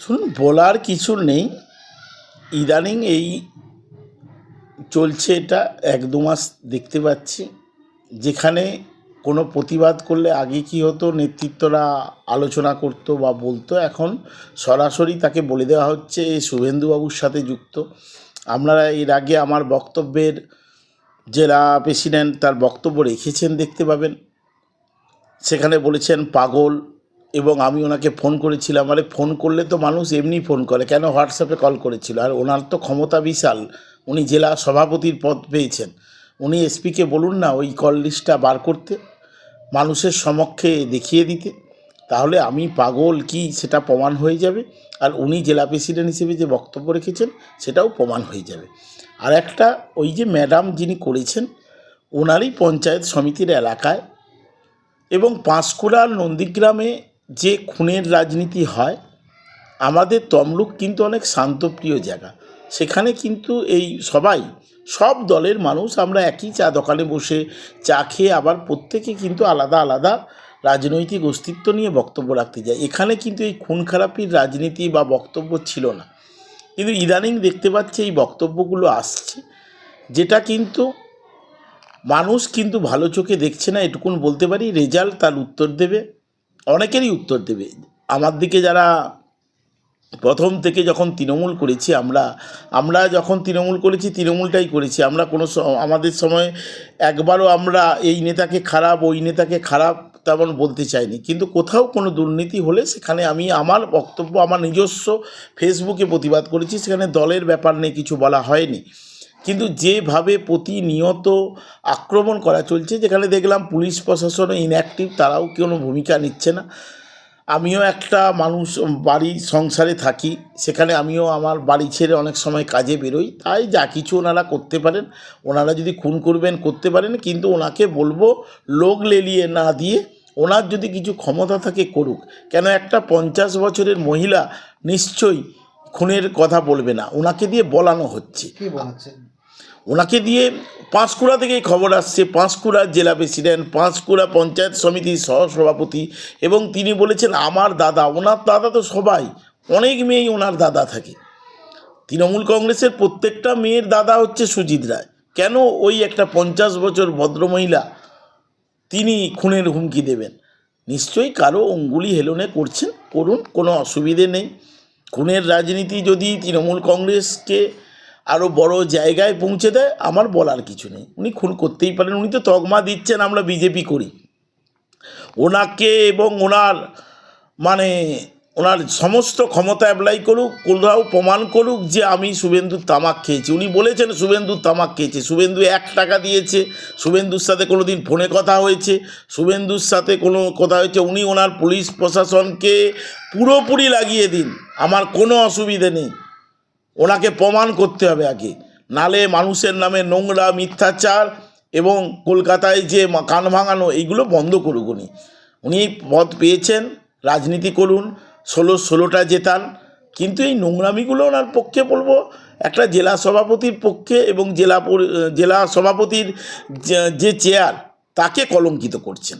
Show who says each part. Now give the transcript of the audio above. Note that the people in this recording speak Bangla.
Speaker 1: শুনুন, বলার কিছু নেই। ইদানিং এই চলছে এটা 1-2 মাস দেখতে পাচ্ছি, যেখানে কোনো প্রতিবাদ করলে আগে কি হতো, নেতৃত্বরা আলোচনা করতো বা বলতো, এখন সরাসরি তাকে বলে দেওয়া হচ্ছে এ শুভেন্দুবাবুর সাথে যুক্ত। আপনারা এর আগে আমার বক্তব্যের জেলা প্রেসিডেন্ট তার বক্তব্য রেখেছেন, দেখতে পাবেন। সেখানে বলেছেন পাগল, এবং আমি ওনাকে ফোন করেছিলাম। আরে ফোন করলে তো মানুষ এমনি ফোন করে, কেন হোয়াটসঅ্যাপে কল করেছিল? আর ওনার তো ক্ষমতা বিশাল, উনি জেলা সভাপতির পদ পেয়েছেন। উনি এসপিকে বলুন না ওই কল লিস্টটা বার করতে, মানুষের সমক্ষে দেখিয়ে দিতে, তাহলে আমি পাগল কি সেটা প্রমাণ হয়ে যাবে। আর উনি জেলা প্রেসিডেন্ট হিসেবে যে বক্তব্য রেখেছেন সেটাও প্রমাণ হয়ে যাবে। আর একটা, ওই যে ম্যাডাম যিনি করেছেন, ওনারই পঞ্চায়েত সমিতির এলাকায় এবং পাঁশকুড়ার নন্দীগ্রামে যে খুনের রাজনীতি হয়, আমাদের তমলুক কিন্তু অনেক শান্তপ্রিয় জায়গা। সেখানে কিন্তু এই সব দলের মানুষ আমরা একই চা দোকানে বসে চা খেয়ে আবার প্রত্যেকে কিন্তু আলাদা আলাদা রাজনৈতিক অস্তিত্ব নিয়ে বক্তব্য রাখতে যায়। এখানে কিন্তু এই খুন খারাপির রাজনীতি বা বক্তব্য ছিল না, কিন্তু ইদানিং দেখতে পাচ্ছি এই বক্তব্যগুলো আসছে, যেটা কিন্তু মানুষ কিন্তু ভালো চোখে দেখছে না, এটুকুন বলতে পারি। রেজাল্ট তার উত্তর দেবে, অনেকেরই উত্তর দেবে। আমার দিকে যারা প্রথম থেকে যখন তৃণমূল করেছি, আমরা যখন তৃণমূল করেছি, তৃণমূলটাই করেছি। আমরা আমাদের সময় একবারও আমরা এই নেতাকে খারাপ ওই নেতাকে খারাপ তেমন বলতে চাইনি, কিন্তু কোথাও কোনো দুর্নীতি হলে সেখানে আমি আমার বক্তব্য আমার নিজস্ব ফেসবুকে প্রতিবাদ করেছি, সেখানে দলের ব্যাপার নিয়ে কিছু বলা হয়নি। কিন্তু যেভাবে প্রতিনিয়ত আক্রমণ করা চলছে, যেখানে দেখলাম পুলিশ প্রশাসনও ইনঅ্যাক্টিভ, তারাও কোনো ভূমিকা নিচ্ছে না। আমিও একটা মানুষ, বাড়ি সংসারে থাকি, সেখানে আমিও আমার বাড়ি ছেড়ে অনেক সময় কাজে বেরোই। তাই যা কিছু ওনারা করতে পারেন, ওনারা যদি খুন করবেন করতে পারেন, কিন্তু ওনাকে বলবো লোক লেলিয়ে না দিয়ে ওনার যদি কিছু ক্ষমতা থাকে করুক। কেন একটা 50 বছরের মহিলা নিশ্চয়ই খুনের কথা বলবে না, ওনাকে দিয়ে বলানো হচ্ছে। ওনাকে দিয়ে পাঁশকুড়া থেকেই খবর আসছে, পাঁশকুড়ার জেলা প্রেসিডেন্ট, পাঁশকুড়া পঞ্চায়েত সমিতির সহসভাপতি, এবং তিনি বলেছেন আমার দাদা। ওনার দাদা তো সবাই, অনেক মেয়েই ওনার দাদা থাকে। তৃণমূল কংগ্রেসের প্রত্যেকটা মেয়ের দাদা হচ্ছে সুজিত রায়। কেন ওই একটা 50 বছর ভদ্রমহিলা তিনি খুনের হুমকি দেবেন? নিশ্চয়ই কারো অঙ্গুলি হেলনে করছেন, করুন, কোনো অসুবিধে নেই। খুনের রাজনীতি যদি তৃণমূল কংগ্রেসকে আরও বড় জায়গায় পৌঁছে দেয়, আমার বলার কিছু নেই। উনি খুন করতেই পারেন, উনি তো তকমা দিচ্ছেন আমরা বিজেপি করি। ওনাকে এবং ওনার সমস্ত ক্ষমতা অ্যাপ্লাই করুক, কোথাও প্রমাণ করুক যে আমি শুভেন্দুর তামাক খেয়েছি। উনি বলেছেন শুভেন্দুর তামাক খেয়েছে, শুভেন্দু 1 টাকা দিয়েছে, শুভেন্দুর সাথে কোনো দিন ফোনে কথা হয়েছে, শুভেন্দুর সাথে কোনো কথা হয়েছে। উনি ওনার পুলিশ প্রশাসনকে পুরোপুরি লাগিয়ে দিন, আমার কোনো অসুবিধে নেই। ওনাকে প্রমাণ করতে হবে আগে, নালে মানুষের নামে নোংরা মিথ্যাচার এবং কলকাতায় যে কান ভাঙানো, এইগুলো বন্ধ করুক। উনি পদ পেয়েছেন, রাজনীতি করুন, 16টা জেতান, কিন্তু এই নোংরামিগুলো ওনার পক্ষে বলবো একটা জেলা সভাপতির পক্ষে, এবং জেলা সভাপতির যে চেয়ার, তাকে কলঙ্কিত করছেন।